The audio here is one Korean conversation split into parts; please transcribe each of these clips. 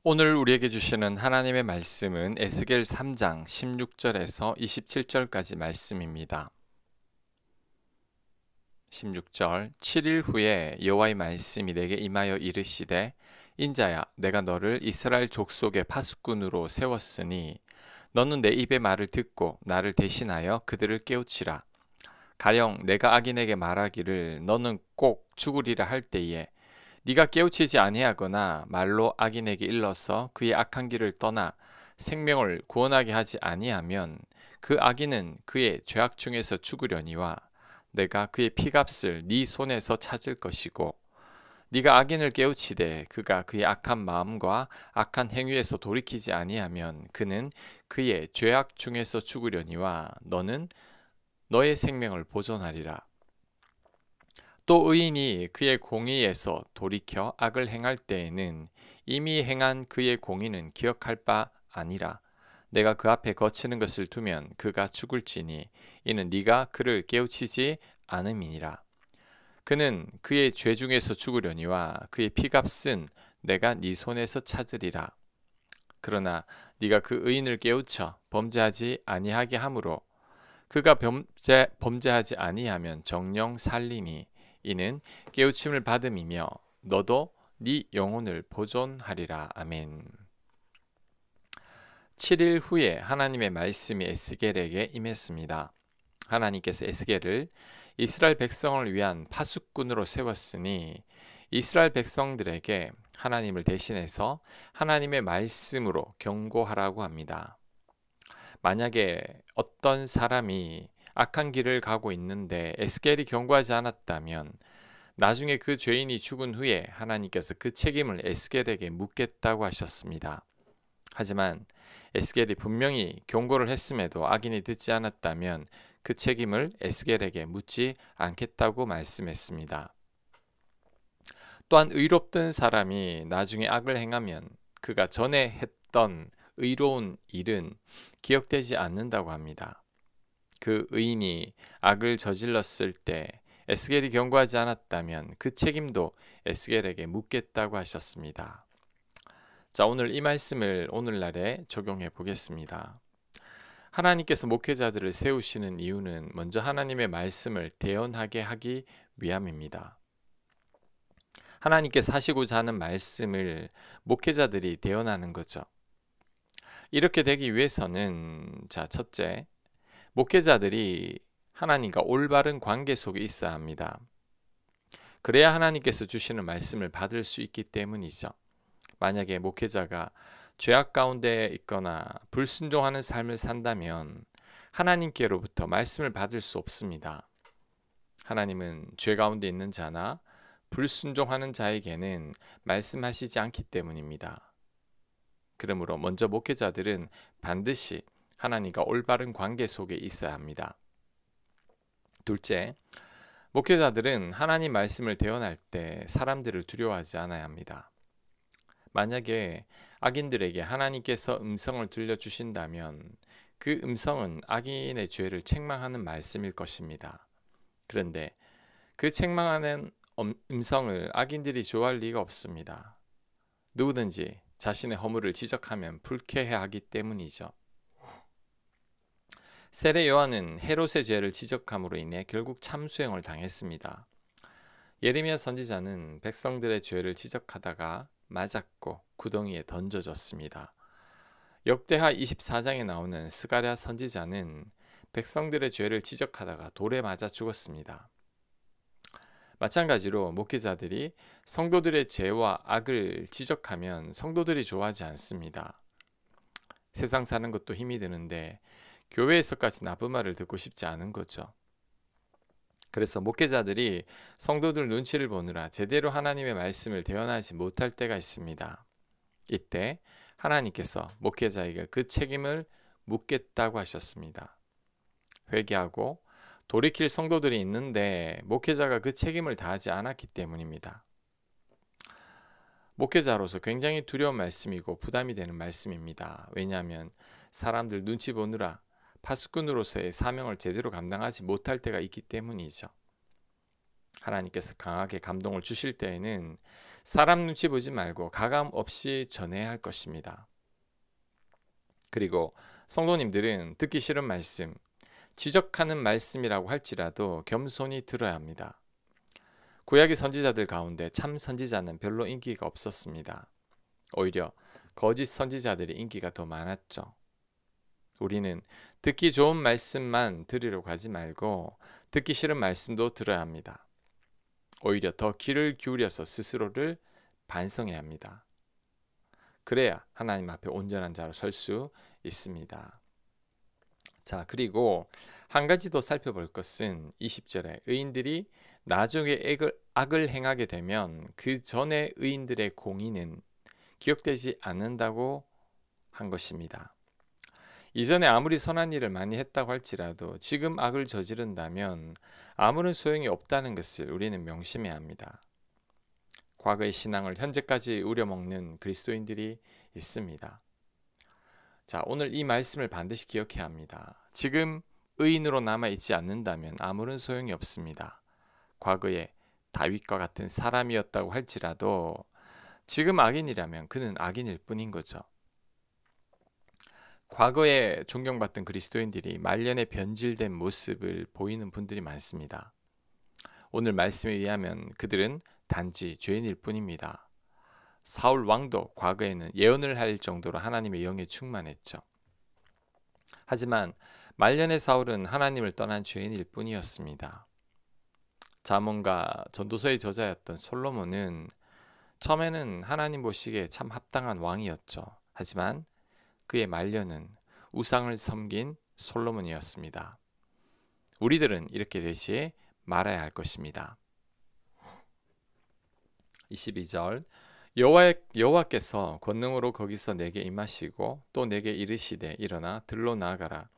오늘 우리에게 주시는 하나님의 말씀은 에스겔 3장 16절에서 27절까지 말씀입니다. 16절 7일 후에 여호와의 말씀이 내게 임하여 이르시되 인자야 내가 너를 이스라엘 족속의 파수꾼으로 세웠으니 너는 내 입의 말을 듣고 나를 대신하여 그들을 깨우치라. 가령 내가 악인에게 말하기를 너는 꼭 죽으리라 할 때에 네가 깨우치지 아니하거나 말로 악인에게 일러서 그의 악한 길을 떠나 생명을 구원하게 하지 아니하면 그 악인은 그의 죄악 중에서 죽으려니와 내가 그의 피값을 네 손에서 찾을 것이고 네가 악인을 깨우치되 그가 그의 악한 마음과 악한 행위에서 돌이키지 아니하면 그는 그의 죄악 중에서 죽으려니와 너는 너의 생명을 보존하리라. 또 의인이 그의 공의에서 돌이켜 악을 행할 때에는 이미 행한 그의 공의는 기억할 바 아니라 내가 그 앞에 거치는 것을 두면 그가 죽을지니 이는 네가 그를 깨우치지 않음이니라. 그는 그의 죄 중에서 죽으려니와 그의 피값은 내가 네 손에서 찾으리라. 그러나 네가 그 의인을 깨우쳐 범죄하지 아니하게 하므로 그가 범죄하지 아니하면 정령 살리니 이는 깨우침을 받음이며 너도 네 영혼을 보존하리라. 아멘. 7일 후에 하나님의 말씀이 에스겔에게 임했습니다. 하나님께서 에스겔을 이스라엘 백성을 위한 파수꾼으로 세웠으니 이스라엘 백성들에게 하나님을 대신해서 하나님의 말씀으로 경고하라고 합니다. 만약에 어떤 사람이 악한 길을 가고 있는데 에스겔이 경고하지 않았다면 나중에 그 죄인이 죽은 후에 하나님께서 그 책임을 에스겔에게 묻겠다고 하셨습니다. 하지만 에스겔이 분명히 경고를 했음에도 악인이 듣지 않았다면 그 책임을 에스겔에게 묻지 않겠다고 말씀했습니다. 또한 의롭던 사람이 나중에 악을 행하면 그가 전에 했던 의로운 일은 기억되지 않는다고 합니다. 그 의인이 악을 저질렀을 때 에스겔이 경고하지 않았다면 그 책임도 에스겔에게 묻겠다고 하셨습니다. 자, 오늘 이 말씀을 오늘날에 적용해 보겠습니다. 하나님께서 목회자들을 세우시는 이유는 먼저 하나님의 말씀을 대언하게 하기 위함입니다. 하나님께서 하시고자 하는 말씀을 목회자들이 대언하는 거죠. 이렇게 되기 위해서는 첫째, 목회자들이 하나님과 올바른 관계 속에 있어야 합니다. 그래야 하나님께서 주시는 말씀을 받을 수 있기 때문이죠. 만약에 목회자가 죄악 가운데 있거나 불순종하는 삶을 산다면 하나님께로부터 말씀을 받을 수 없습니다. 하나님은 죄 가운데 있는 자나 불순종하는 자에게는 말씀하시지 않기 때문입니다. 그러므로 먼저 목회자들은 반드시 하나님과 올바른 관계 속에 있어야 합니다. 둘째, 목회자들은 하나님 말씀을 대언할 때 사람들을 두려워하지 않아야 합니다. 만약에 악인들에게 하나님께서 음성을 들려주신다면 그 음성은 악인의 죄를 책망하는 말씀일 것입니다. 그런데 그 책망하는 음성을 악인들이 좋아할 리가 없습니다. 누구든지 자신의 허물을 지적하면 불쾌해하기 때문이죠. 세례 요한은 헤롯의 죄를 지적함으로 인해 결국 참수형을 당했습니다. 예레미야 선지자는 백성들의 죄를 지적하다가 맞았고 구덩이에 던져졌습니다. 역대하 24장에 나오는 스가랴 선지자는 백성들의 죄를 지적하다가 돌에 맞아 죽었습니다. 마찬가지로 목회자들이 성도들의 죄와 악을 지적하면 성도들이 좋아하지 않습니다. 세상 사는 것도 힘이 드는데 교회에서까지 나쁜 말을 듣고 싶지 않은 거죠. 그래서 목회자들이 성도들 눈치를 보느라 제대로 하나님의 말씀을 대언하지 못할 때가 있습니다. 이때 하나님께서 목회자에게 그 책임을 묻겠다고 하셨습니다. 회개하고 돌이킬 성도들이 있는데 목회자가 그 책임을 다하지 않았기 때문입니다. 목회자로서 굉장히 두려운 말씀이고 부담이 되는 말씀입니다. 왜냐하면 사람들 눈치 보느라 파수꾼으로서의 사명을 제대로 감당하지 못할 때가 있기 때문이죠. 하나님께서 강하게 감동을 주실 때에는 사람 눈치 보지 말고 가감 없이 전해야 할 것입니다. 그리고 성도님들은 듣기 싫은 말씀, 지적하는 말씀이라고 할지라도 겸손히 들어야 합니다. 구약의 선지자들 가운데 참 선지자는 별로 인기가 없었습니다. 오히려 거짓 선지자들이 인기가 더 많았죠. 우리는 듣기 좋은 말씀만 들으려고 하지 말고 듣기 싫은 말씀도 들어야 합니다. 오히려 더 귀를 기울여서 스스로를 반성해야 합니다. 그래야 하나님 앞에 온전한 자로 설 수 있습니다. 자, 그리고 한 가지 더 살펴볼 것은 20절에 의인들이 나중에 악을 행하게 되면 그 전에 의인들의 공의는 기억되지 않는다고 한 것입니다. 이전에 아무리 선한 일을 많이 했다고 할지라도 지금 악을 저지른다면 아무런 소용이 없다는 것을 우리는 명심해야 합니다. 과거의 신앙을 현재까지 우려먹는 그리스도인들이 있습니다. 자, 오늘 이 말씀을 반드시 기억해야 합니다. 지금 의인으로 남아있지 않는다면 아무런 소용이 없습니다. 과거에 다윗과 같은 사람이었다고 할지라도 지금 악인이라면 그는 악인일 뿐인 거죠. 과거에 존경받던 그리스도인들이 말년에 변질된 모습을 보이는 분들이 많습니다. 오늘 말씀에 의하면 그들은 단지 죄인일 뿐입니다. 사울 왕도 과거에는 예언을 할 정도로 하나님의 영에 충만했죠. 하지만 말년의 사울은 하나님을 떠난 죄인일 뿐이었습니다. 잠언과 전도서의 저자였던 솔로몬은 처음에는 하나님 보시기에 참 합당한 왕이었죠. 하지만 그의 말년은 우상을 섬긴 솔로몬이었습니다. 우리들은 이렇게 되지 말아야 할 것입니다. 22절 여호와께서 권능으로 거기서 내게 임하시고 또 내게 이르시되 일어나 들로 나아가라.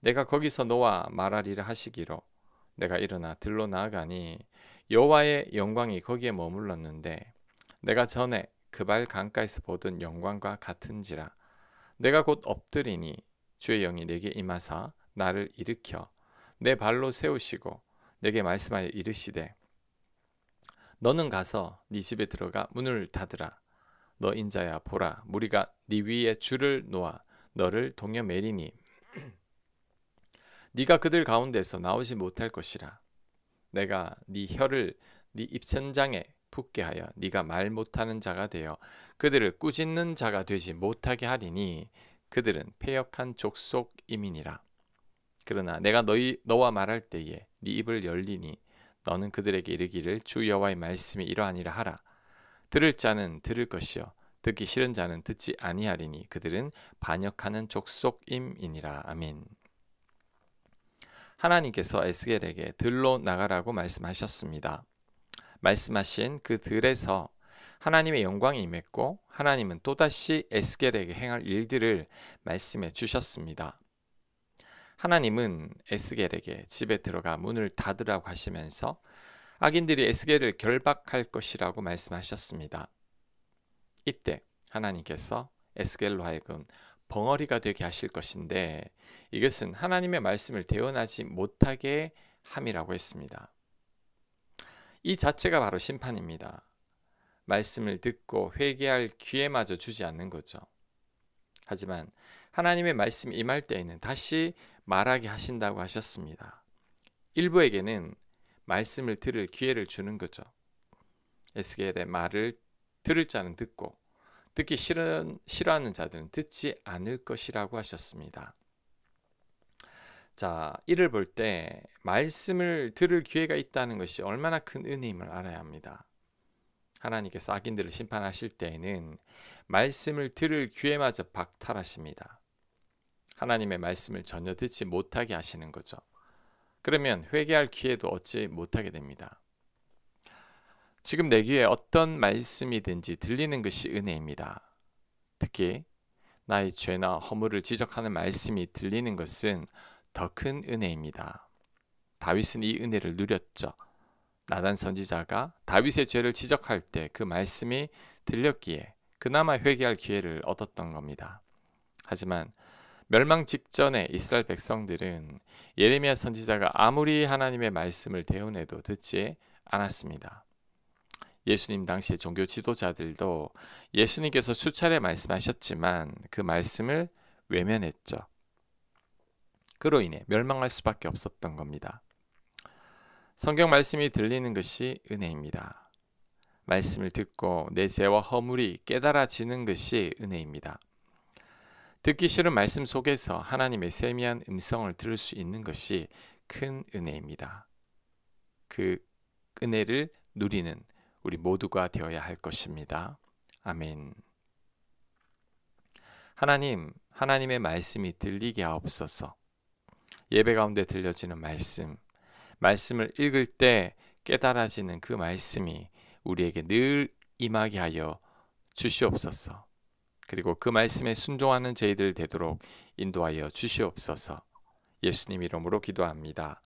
내가 거기서 너와 말하리라 하시기로 내가 일어나 들로 나아가니 여호와의 영광이 거기에 머물렀는데 내가 전에 그 발 강가에서 보던 영광과 같은지라. 내가 곧 엎드리니 주의 영이 내게 임하사 나를 일으켜 내 발로 세우시고 내게 말씀하여 이르시되 너는 가서 네 집에 들어가 문을 닫으라. 너 인자야 보라 무리가 네 위에 줄을 놓아 너를 동여 매리니 네가 그들 가운데서 나오지 못할 것이라. 내가 네 혀를 네 입천장에 붙게 하여 네가 말 못하는 자가 되어 그들을 꾸짖는 자가 되지 못하게 하리니 그들은 패역한 족속임이니라. 그러나 내가 너와 말할 때에 네 입을 열리니 너는 그들에게 이르기를 주 여호와의 말씀이 이러하니라 하라. 들을 자는 들을 것이요 듣기 싫은 자는 듣지 아니하리니 그들은 반역하는 족속임이니라. 아멘. 하나님께서 에스겔에게 들로 나가라고 말씀하셨습니다. 말씀하신 그 들에서 하나님의 영광이 임했고 하나님은 또다시 에스겔에게 행할 일들을 말씀해 주셨습니다. 하나님은 에스겔에게 집에 들어가 문을 닫으라고 하시면서 악인들이 에스겔을 결박할 것이라고 말씀하셨습니다. 이때 하나님께서 에스겔로 하여금 벙어리가 되게 하실 것인데 이것은 하나님의 말씀을 대언하지 못하게 함이라고 했습니다. 이 자체가 바로 심판입니다. 말씀을 듣고 회개할 기회마저 주지 않는 거죠. 하지만 하나님의 말씀이 임할 때에는 다시 말하게 하신다고 하셨습니다. 일부에게는 말씀을 들을 기회를 주는 거죠. 에스겔의 말을 들을 자는 듣고 듣기 싫어하는 자들은 듣지 않을 것이라고 하셨습니다. 자, 이를 볼 때 말씀을 들을 기회가 있다는 것이 얼마나 큰 은혜임을 알아야 합니다. 하나님께서 악인들을 심판하실 때에는 말씀을 들을 기회마저 박탈하십니다. 하나님의 말씀을 전혀 듣지 못하게 하시는 거죠. 그러면 회개할 기회도 얻지 못하게 됩니다. 지금 내 귀에 어떤 말씀이든지 들리는 것이 은혜입니다. 특히 나의 죄나 허물을 지적하는 말씀이 들리는 것은 더 큰 은혜입니다. 다윗은 이 은혜를 누렸죠. 나단 선지자가 다윗의 죄를 지적할 때 그 말씀이 들렸기에 그나마 회개할 기회를 얻었던 겁니다. 하지만 멸망 직전에 이스라엘 백성들은 예레미야 선지자가 아무리 하나님의 말씀을 대언해도 듣지 않았습니다. 예수님 당시의 종교 지도자들도 예수님께서 수차례 말씀하셨지만 그 말씀을 외면했죠. 그로 인해 멸망할 수밖에 없었던 겁니다. 성경 말씀이 들리는 것이 은혜입니다. 말씀을 듣고 내 죄와 허물이 깨달아지는 것이 은혜입니다. 듣기 싫은 말씀 속에서 하나님의 세미한 음성을 들을 수 있는 것이 큰 은혜입니다. 그 은혜를 누리는 우리 모두가 되어야 할 것입니다. 아멘. 하나님, 하나님의 말씀이 들리게 하옵소서. 예배 가운데 들려지는 말씀을 읽을 때 깨달아지는 그 말씀이 우리에게 늘 임하게 하여 주시옵소서. 그리고 그 말씀에 순종하는 저희들 되도록 인도하여 주시옵소서. 예수님 이름으로 기도합니다.